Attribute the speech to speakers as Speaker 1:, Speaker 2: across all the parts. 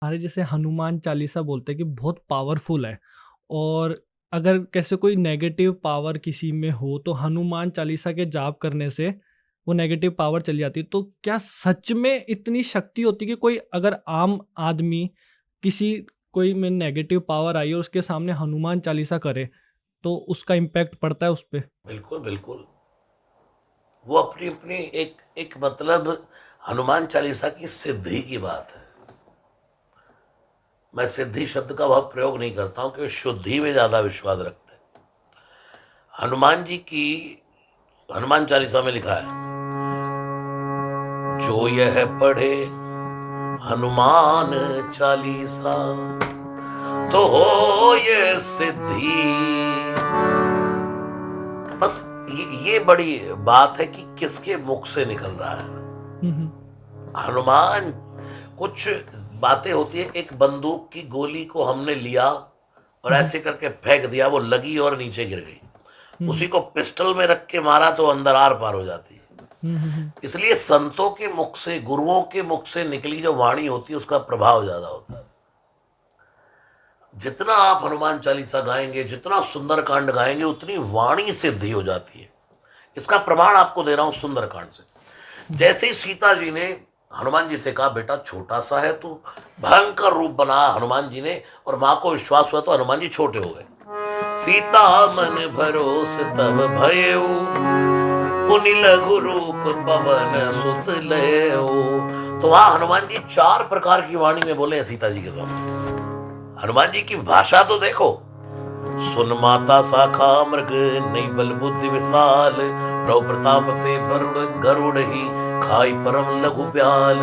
Speaker 1: हमारे जैसे हनुमान चालीसा बोलते हैं कि बहुत पावरफुल है, और अगर कैसे कोई नेगेटिव पावर किसी में हो तो हनुमान चालीसा के जाप करने से वो नेगेटिव पावर चली जाती है। तो क्या सच में इतनी शक्ति होती है कि कोई अगर आम आदमी किसी कोई में नेगेटिव पावर आई और उसके सामने हनुमान चालीसा करे तो उसका इम्पैक्ट पड़ता है उस पे?
Speaker 2: बिल्कुल बिल्कुल। वो अपनी अपनी एक एक मतलब हनुमान चालीसा की सिद्धि की बात है। मैं सिद्धि शब्द का बहुत प्रयोग नहीं करता हूँ क्योंकि शुद्धि में ज्यादा विश्वास रखते हैं। हनुमान जी की हनुमान चालीसा में लिखा है, जो यह पढ़े हनुमान चालीसा तो हो ये सिद्धि। बस ये बड़ी बात है कि किसके मुख से निकल रहा है।
Speaker 1: हम्म, हम्म,
Speaker 2: हनुमान, कुछ बातें होती है, एक बंदूक की गोली को हमने लिया और
Speaker 1: हम्म,
Speaker 2: ऐसे करके फेंक दिया, वो लगी और नीचे गिर गई।
Speaker 1: हम्म,
Speaker 2: उसी को पिस्टल में रख के मारा तो अंदर आर पार हो जाती है।
Speaker 1: हम्म, हम्म,
Speaker 2: इसलिए संतों के मुख से, गुरुओं के मुख से निकली जो वाणी होती है उसका प्रभाव ज्यादा होता है। जितना आप हनुमान चालीसा गाएंगे, जितना सुंदर कांड गाएंगे, उतनी वाणी सिद्धि हो जाती है। इसका प्रमाण आपको दे रहा हूं सुंदर कांड से।
Speaker 1: हम्म,
Speaker 2: जैसे ही सीता जी ने हनुमान जी से कहा, बेटा छोटा सा है तू, भयंकर रूप बना हनुमान जी ने, और मां को विश्वास हुआ तो हनुमान जी छोटे हो गए। सीता मन भरोस तब भयऊ, पुनि लघु रूप पवन सुत लेऊ। तो वहां हनुमान जी 4 प्रकार की वाणी में बोले हैं सीता जी के सामने। हनुमान जी की भाषा तो देखो, सुन माता शाखा मृग, नई बल बुद्धि विशाल, प्रभु प्रताप ते वरुण गरुड़ ही, खाई परम लघु ब्याल।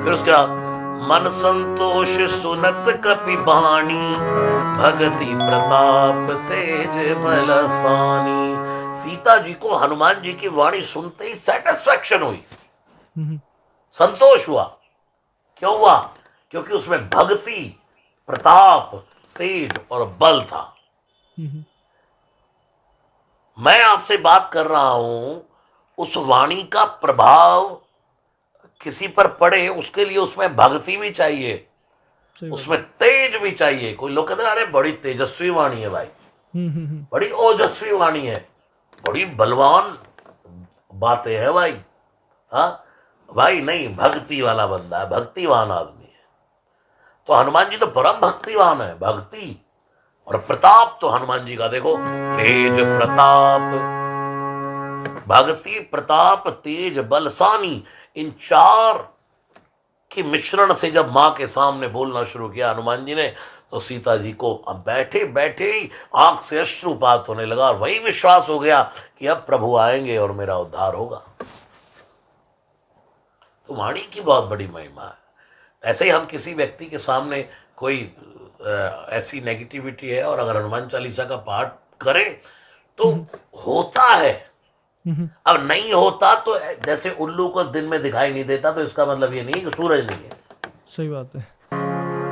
Speaker 2: फिर उसके बाद, मन संतोष सुनत कपि बाणी, भगति प्रताप तेज बलसानी। सीता जी को हनुमान जी की वाणी सुनते ही सेटिस्फैक्शन हुई,
Speaker 1: हम्म,
Speaker 2: संतोष हुआ। क्यों हुआ? क्योंकि उसमें भक्ति, प्रताप, तेज और बल था।
Speaker 1: हम्म,
Speaker 2: मैं आपसे बात कर रहा हूं, उस वाणी का प्रभाव किसी पर पड़े उसके लिए उसमें भक्ति भी चाहिए,
Speaker 1: सही बात है।
Speaker 2: उसमें तेज भी चाहिए। कोई लोग कहते हैं अरे बड़ी तेजस्वी वाणी है भाई,
Speaker 1: हम्म,
Speaker 2: बड़ी ओजस्वी वाणी है, बड़ी बलवान बातें है भाई। हाँ भाई, नहीं, भक्ति वाला बंदा है, भक्तिवान आदमी है। तो हनुमान जी तो परम भक्तिवान है। भक्ति और प्रताप तो हनुमान जी का देखो, तेज प्रताप, भक्ति प्रताप तेज बलसानी, इन 4 के मिश्रण से जब मां के सामने बोलना शुरू किया हनुमान जी ने, तो सीता जी को अब बैठे बैठे ही आंख से अश्रुपात होने लगा, और वही विश्वास हो गया कि अब प्रभु आएंगे और मेरा उद्धार होगा। तो वाणी की बहुत बड़ी महिमा है। ऐसे ही हम किसी व्यक्ति के सामने कोई ऐसी नेगेटिविटी है और अगर हनुमान चालीसा का पाठ करें तो
Speaker 1: हम्म,
Speaker 2: होता है।
Speaker 1: हम्म,
Speaker 2: अब नहीं होता तो जैसे उल्लू को दिन में दिखाई नहीं देता, तो इसका मतलब ये नहीं कि सूरज नहीं है।
Speaker 1: सही बात है।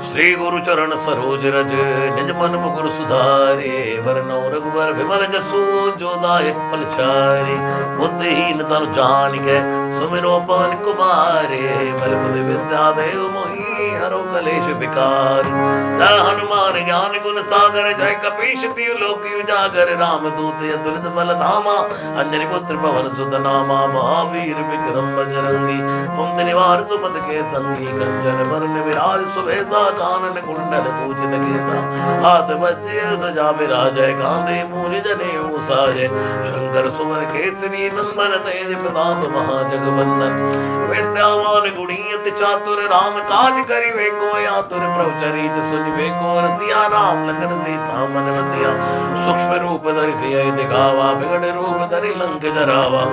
Speaker 2: श्री गुरु चरण सरोज रज, निज मन मुकुर सुधारे, वरनौ रघुबर विमल जसु, जो दायक फल चारि। बुद्धिहीन तनु जानिके, सुमिरो पवन कुमारे, बल बुद्धि विद्या देव मोहि, हरो कलेश विकार। जय हनुमान ज्ञान गुण सागर, जय कपीश तिहु लोक उजागर, रामदूत अतुलित बल धामा, अंजनी पुत्र पवन सुत नामा। महावीर विक्रम बजरंगी, कुमति निवार सुमति के संगी, कंचन बरन विराज सुबेसा, कानन कुंडल पूजित केसा, हाथ वज्र ध्वजा विराजय, कांधे मूज जनेऊ साजय। शंकर सुमन केसरी नंदन, तेज प्रताप महाजगवंदन, विद्यावान गुणी अति चातुर, राम काज करिबे को आतुर, प्रभु चरित सुनिबे को रसिया, राम लखन सीता मन बसिया। सूक्ष्म रूप धरि सियहि दिखावा, विकट रूप धरि लंक जरावा,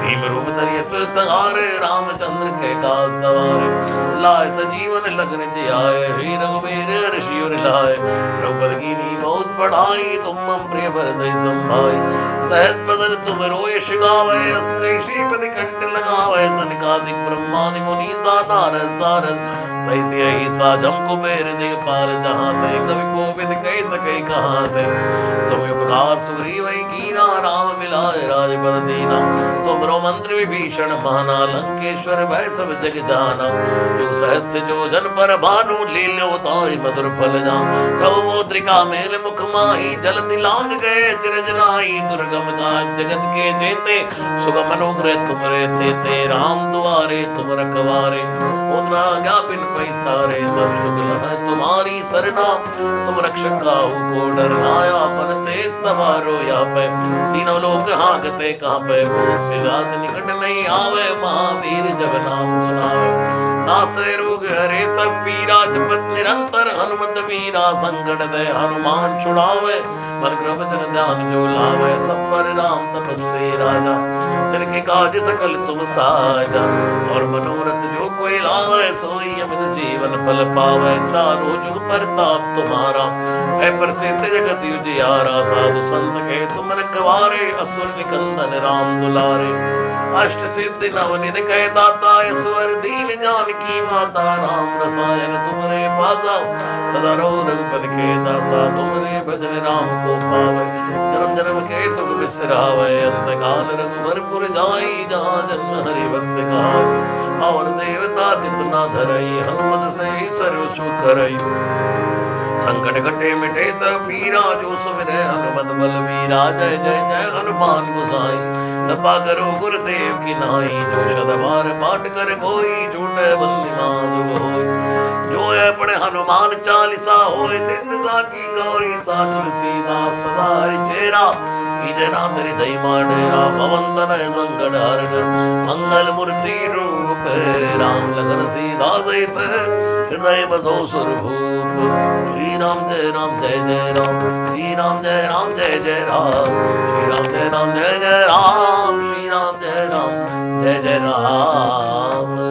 Speaker 2: भीम रूप धरि असुर संहारे, रामचंद्र के काज सवारे। लाए सजीवन लखन जियाए, श्री रघुवीर हर्षि उर लाए, रघुपति कीन्ही बहुत बड़ाई, तुम मम प्रिय भरत संभाई। सहज बदन तुम रोयस गावै, अस श्रीपति कंठ लगावै, सनकादिक ब्रह्मादि मुनीसा, नारद सारद सहित अहिसा, जम कुबेर दिखपाल, जहाँ ते कवि को विधि कह सके कहाँ से। तुम उपकार सुग्रीव कीना, राम मिलाए राजपद दीना। तुमरो मंत्र विभीषण माना, लंकेश्वर भय सब जग जाना। युग सहस्त्र जो जन पर भानु, लील्यो ताहि मधुर फल जान। प्रभु मुद्रिका मेल मुख माही, जलति लांग गए चिरंज नाहि। दुर्गम काज जगत के जेते, सुगम अनुग्रह तुमरे तेते। राम दुआरे तुम रखवारे, मुद्रा ज्ञापिन पैसारे। सब शुक्ल है तुम्हारी सरना, तुम रक्षक काहू को डरना। आपन तेज सवारो या पे, तीनों लोक हांकते कहाँ पे। भूत पिशाच निकट नहीं आवे, महावीर जब नाम सुनावे। नासे रोग हरे सब पीरा, जपत निरंतर हनुमत वीरा। संकट दे हनुमान छुड़ावे, मन क्रम वचन ध्यान जो लावे। सब पर राम तपस्वी राजा, तिनके काज सकल तुम साजा। और मनोरथ जो कोई लावे, सोई अमित जीवन फल पावे। चारों जुग परताप तुम्हारा, है प्रसिद्ध जगत उजियारा। साधु संत के तुम रखवारे, असुर निकंदन राम दुलारे। अष्ट सिद्धि नवनिधि कह दाता, ईश्वर दीन जानकी माता। राम रसायन तुमरे पासा, सदा रहो रघुपति के दासा। तुमरे भजन राम को पावे, जन्म जन्म के दुख बिसरावे। अंत काल रघुवर पुर जाई, जहाँ जन्म हरि भक्त कहाई। और देवता जितना धरई, हनुमत से सर्व सुख करई। संकट कटे मिटे सब पीरा, जो सुमिरै हनुमत बलवीरा। जय जय जय हनुमान गोसाई, कृपा करो गुरुदेव की नाई। जो शतवार पाठ कर कोई, छूटे बंदी नाम होय। जो है पढ़े हनुमान चालीसा, होय सिद्ध साकी गौरी सा। तुलसीदास सदा हरिचेरा, कीजे नाम हृदय डेरा। पवन तनय संकट हरण, मंगल मूर्ति रूप। राम लखन सीता सहित, हृदय बसो सुरभूप। श्री राम जय राम, श्री राम जय राम जय जय राम। श्री राम जय राम जय जय राम, श्री राम जय राम जय जय राम।